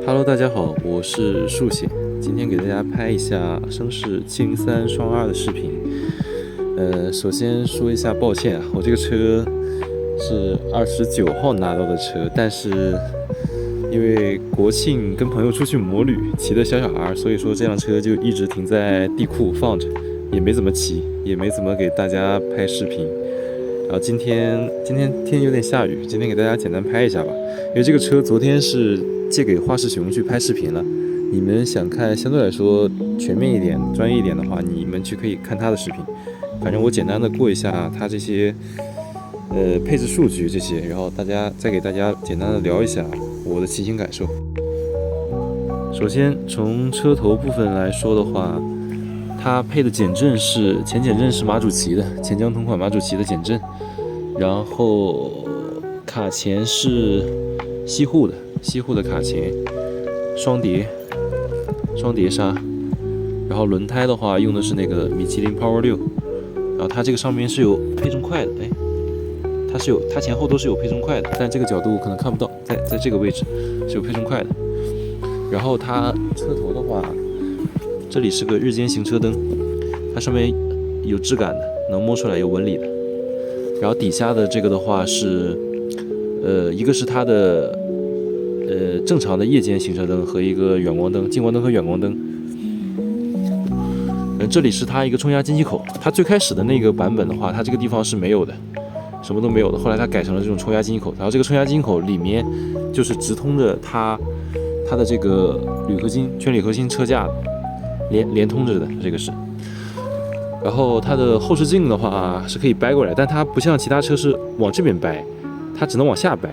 Hello，大家好，我是树写，今天给大家拍一下声势703双2的视频。首先说一下抱歉啊，我这个车是29号拿到的车，但是因为国庆跟朋友出去摩旅，骑的小孩，所以说这辆车就一直停在地库放着，也没怎么骑，也没怎么给大家拍视频。然后今天天有点下雨，今天给大家简单拍一下吧。因为这个车昨天是借给花式熊去拍视频了，你们想看相对来说全面一点、专业一点的话，你们去可以看他的视频。反正我简单的过一下他这些配置数据这些，然后再给大家简单的聊一下我的骑行感受。首先从车头部分来说的话，它配的减震是前减震是马主奇的钱江同款马主奇的减震，然后卡钳是西护的卡钳，双碟刹，然后轮胎的话用的是那个米其林 Power 6，然后它这个上面是有配重块的，它前后都是有配重块的，但这个角度可能看不到，在这个位置是有配重块的。然后它车头的话，这里是个日间行车灯，它上面有质感的，能摸出来有纹理的。然后底下的这个的话是，一个是它的正常的夜间行车灯和一个远光灯、近光灯和远光灯。这里是它一个冲压进气口，它最开始的那个版本的话，它这个地方是没有的，什么都没有的。后来它改成了这种冲压进气口，然后这个冲压进气口里面就是直通着它的这个全铝合金车架连通着的，这个是。然后它的后视镜的话是可以掰过来，但它不像其他车是往这边掰，它只能往下掰。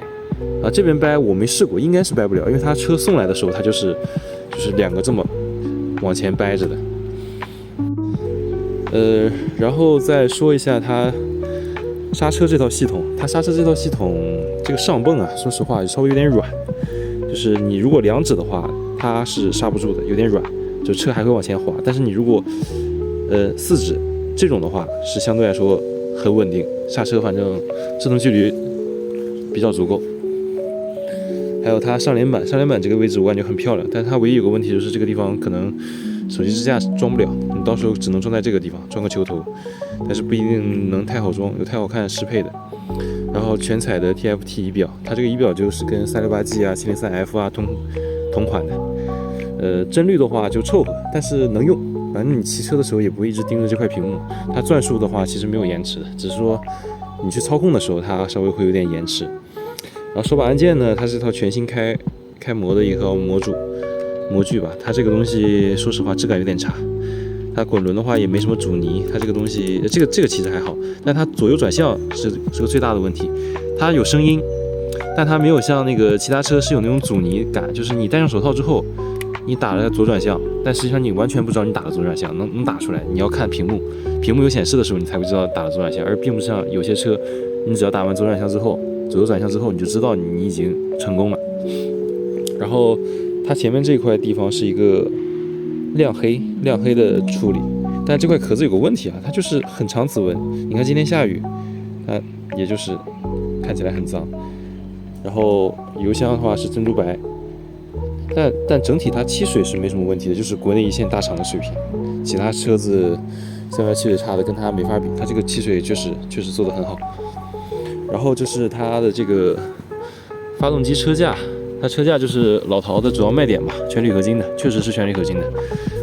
啊，这边掰我没试过，应该是掰不了，因为它车送来的时候它就是两个这么往前掰着的。然后再说一下它刹车这套系统，这个上泵啊，说实话稍微有点软，就是你如果2指的话，它是刹不住的，有点软，就车还会往前滑。但是你如果4指这种的话，是相对来说很稳定，刹车反正制动距离比较足够。还有它上联板这个位置我感觉很漂亮，但是它唯一有个问题就是这个地方可能手机支架装不了，你到时候只能装在这个地方，装个球头，但是不一定能太好装，有太好看适配的。然后全彩的 TFT 仪表，它这个仪表就是跟368G 啊、703F 啊同款的。帧率的话就凑合，但是能用。反正你骑车的时候也不会一直盯着这块屏幕。它转速的话其实没有延迟的，只是说你去操控的时候它稍微会有点延迟。然后手把按键呢，它是一套全新开模的一套模具吧，它这个东西说实话质感有点差。它滚轮的话也没什么阻尼，它这个东西这个其实还好，但它左右转向是个最大的问题。它有声音，但它没有像那个其他车是有那种阻尼感，就是你戴上手套之后，你打了左转向，但实际上你完全不知道你打了左转向，能打出来，你要看屏幕有显示的时候你才会知道打了左转向，而并不像有些车，你只要打完左右转向之后，你就知道你已经成功了。然后它前面这块地方是一个亮黑的处理，但这块壳子有个问题啊，它就是很长指纹。你看今天下雨，它也就是看起来很脏。然后油箱的话是珍珠白，但整体它漆水是没什么问题的，就是国内一线大厂的水平。其他车子下面漆水差的跟它没法比，它这个漆水确实做得很好。然后就是它的这个发动机车架，它车架就是老陶的主要卖点吧，全铝合金的，确实是全铝合金的，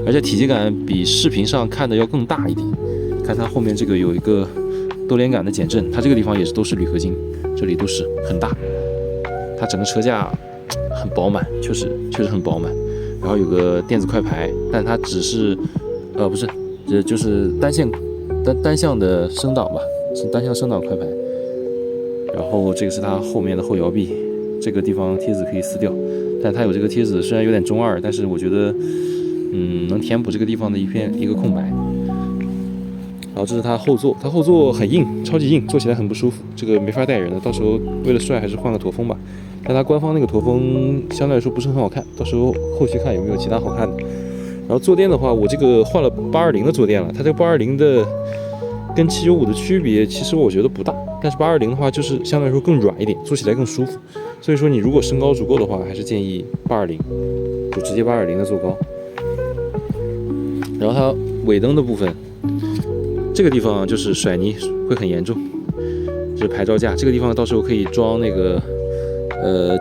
而且体积感比视频上看的要更大一点。看它后面这个有一个多连杆的减震，它这个地方也是都是铝合金，这里都是很大，它整个车架很饱满，确实很饱满。然后有个电子快排，但它只是不是，这就是单向的升档吧，是单向升档快排。然后这个是它后面的后摇臂，这个地方贴纸可以撕掉，但它有这个贴纸虽然有点中二，但是我觉得能填补这个地方的一个空白。然后这是它后座，它后座很硬，超级硬，坐起来很不舒服，这个没法带人的，到时候为了帅还是换个驼峰吧。但它官方那个驼峰相对来说不是很好看，到时候后续看有没有其他好看的。然后坐垫的话，我这个换了820的坐垫了，它这个820的跟795的区别其实我觉得不大，但是820的话就是相对来说更软一点，坐起来更舒服。所以说你如果身高足够的话，还是建议820，就直接820的坐高。然后它尾灯的部分，这个地方就是甩泥会很严重，这是牌照架，这个地方到时候可以装那个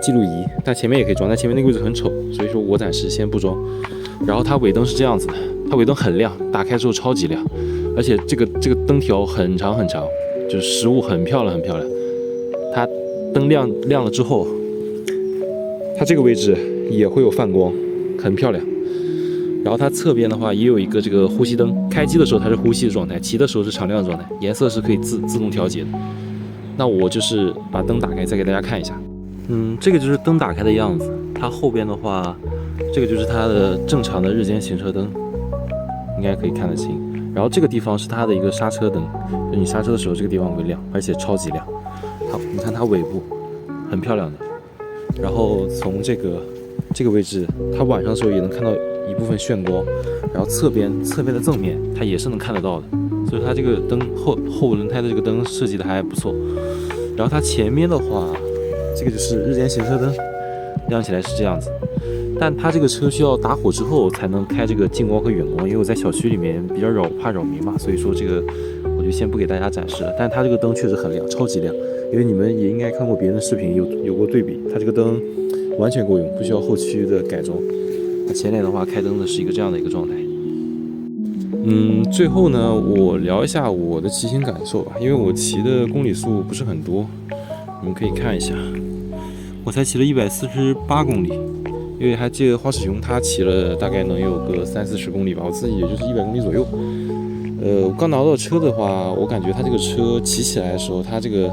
记录仪，但前面也可以装，但前面那个位置很丑，所以说我暂时先不装。然后它尾灯是这样子的，它尾灯很亮，打开之后超级亮，而且这个灯条很长很长，就是实物很漂亮很漂亮。它灯亮了之后，它这个位置也会有泛光，很漂亮。然后它侧边的话也有一个这个呼吸灯，开机的时候它是呼吸的状态，骑的时候是常亮的状态，颜色是可以自动调节的。那我就是把灯打开，再给大家看一下。这个就是灯打开的样子。它后边的话，这个就是它的正常的日间行车灯，应该可以看得清。然后这个地方是它的一个刹车灯，就你刹车的时候这个地方会亮，而且超级亮。好，你看它尾部很漂亮的。然后从这个位置，它晚上的时候也能看到一部分炫光。然后侧边的正面它也是能看得到的，所以它这个灯后轮胎的这个灯设计的还不错。然后它前面的话，这个就是日间行车灯，亮起来是这样子。但它这个车需要打火之后才能开这个近光和远光，因为我在小区里面比较怕扰民嘛，所以说这个我就先不给大家展示了。但它这个灯确实很亮，超级亮，因为你们也应该看过别人的视频，有过对比，它这个灯完全够用，不需要后期的改装。那前脸的话，开灯的是一个这样的一个状态。最后呢，我聊一下我的骑行感受吧，因为我骑的公里数不是很多，你们可以看一下，我才骑了148公里。因为还记得花齿熊他骑了大概能有个30-40公里吧，我自己也就是100公里左右。我刚拿到车的话，我感觉它这个车骑起来的时候，它这个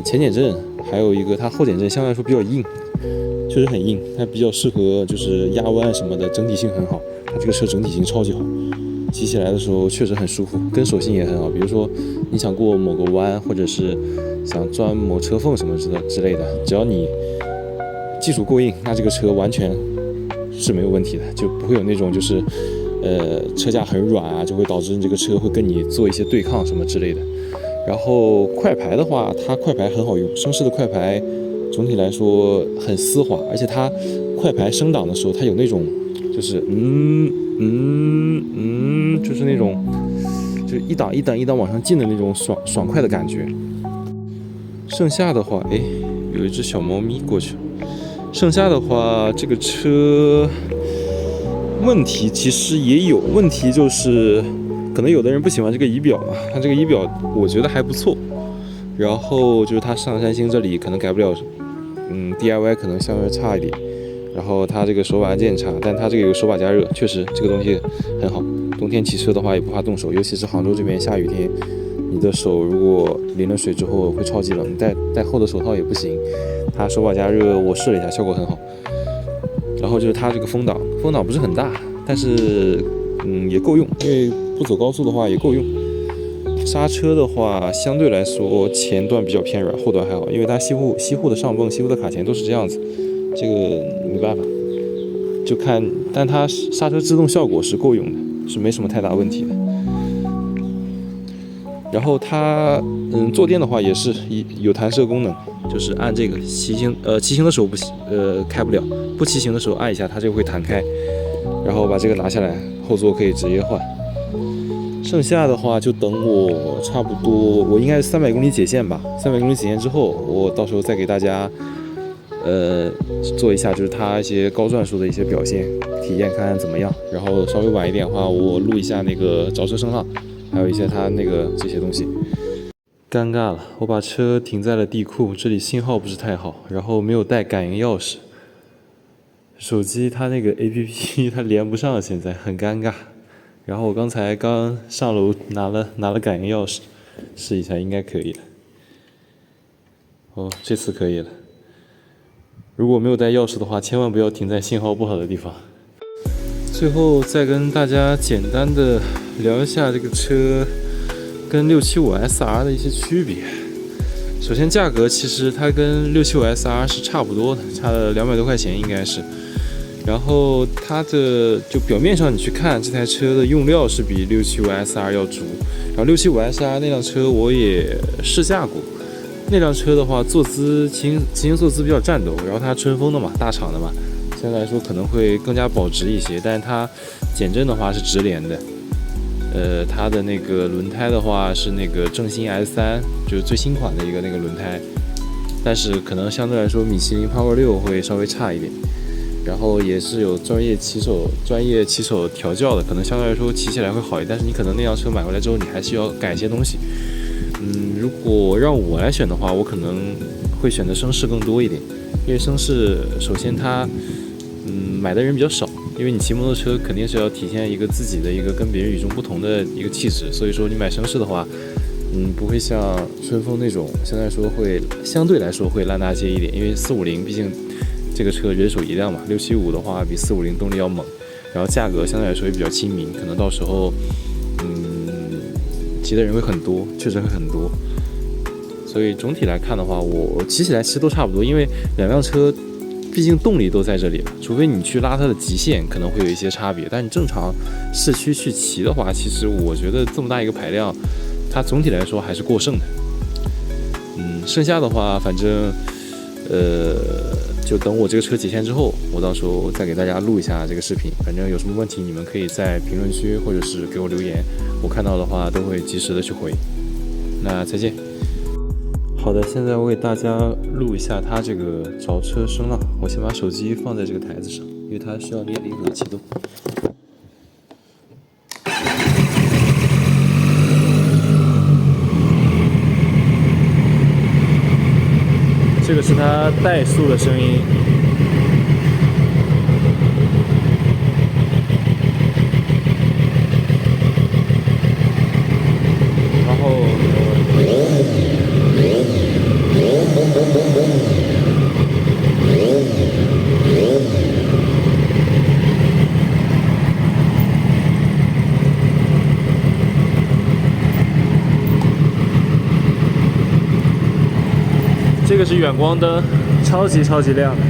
前减震还有一个它后减震相对来说比较硬，确实很硬，它比较适合就是压弯什么的，整体性很好。它这个车整体性超级好，骑起来的时候确实很舒服，跟手性也很好。比如说你想过某个弯，或者是想钻某车缝什么之类的，只要你技术过硬，那这个车完全是没有问题的，就不会有那种就是车架很软啊，就会导致这个车会跟你做一些对抗什么之类的。然后快排的话，它快排很好用，声势的快排总体来说很丝滑，而且它快排升档的时候，它有那种就是就是那种就是一档一档一档往上进的那种爽快的感觉。剩下的话，有一只小猫咪过去了。剩下的话，这个车问题其实也有，问题就是可能有的人不喜欢这个仪表嘛，它这个仪表我觉得还不错。然后就是它上山星这里可能改不了，DIY 可能相对差一点。然后它这个手把按键差，但它这个有手把加热，确实这个东西很好。冬天骑车的话也不怕冻手，尤其是杭州这边下雨天，你的手如果淋了水之后会超级冷，戴厚的手套也不行。它手把加热我试了一下，效果很好。然后就是它这个风挡不是很大，但是也够用，因为不走高速的话也够用。刹车的话相对来说前段比较偏软，后段还好，因为它西护的上泵、西护的卡钳都是这样子，这个没办法，就看，但它刹车制动效果是够用的，是没什么太大问题的。然后它坐垫的话也是有弹射功能，就是按这个骑行的时候开不了，不骑行的时候按一下它就会弹开，然后把这个拿下来，后座可以直接换。剩下的话就等我差不多，我应该是300公里解限吧，300公里解限之后，我到时候再给大家做一下就是它一些高转速的一些表现体验，看看怎么样。然后稍微晚一点的话，我录一下那个着车声浪，还有一些它那个这些东西。尴尬了，我把车停在了地库，这里信号不是太好，然后没有带感应钥匙，手机它那个 APP 它连不上，现在很尴尬。然后我刚上楼拿了感应钥匙，试一下应该可以了。哦，这次可以了。如果没有带钥匙的话，千万不要停在信号不好的地方。最后再跟大家简单的聊一下这个车跟675 SR 的一些区别。首先价格其实它跟675 SR 是差不多的，差了200多块钱应该是。然后它的就表面上你去看这台车的用料是比675 SR 要足，然后675 SR 那辆车我也试驾过，那辆车的话坐姿骑行坐姿比较战斗，然后它春风的嘛，大厂的嘛，相对来说可能会更加保值一些，但是它减震的话是直连的，它的那个轮胎的话是那个正新 S3，就是最新款的一个那个轮胎，但是可能相对来说米其林 Power 6会稍微差一点。然后也是有专业骑手调教的，可能相对来说骑起来会好一点。但是你可能那辆车买回来之后，你还需要改一些东西。如果让我来选的话，我可能会选择声势更多一点，因为声势首先它买的人比较少，因为你骑摩托车肯定是要体现一个自己的一个跟别人与众不同的一个气质，所以说你买声势的话，不会像春风那种相对来说会烂大街一点，因为450毕竟。这个车人手一辆嘛，675的话比450动力要猛，然后价格相对来说也比较亲民，可能到时候骑的人会很多，确实会很多。所以总体来看的话，我骑起来其实都差不多，因为两辆车毕竟动力都在这里了，除非你去拉它的极限，可能会有一些差别。但你正常市区去骑的话，其实我觉得这么大一个排量，它总体来说还是过剩的。剩下的话，反正就等我这个车结线之后，我到时候再给大家录一下这个视频。反正有什么问题，你们可以在评论区或者是给我留言，我看到的话都会及时的去回。那再见。好的，现在我给大家录一下它这个着车声浪。我先把手机放在这个台子上，因为它需要离合启动。这个是它怠速的声音，然后这个是远光灯，超级亮的。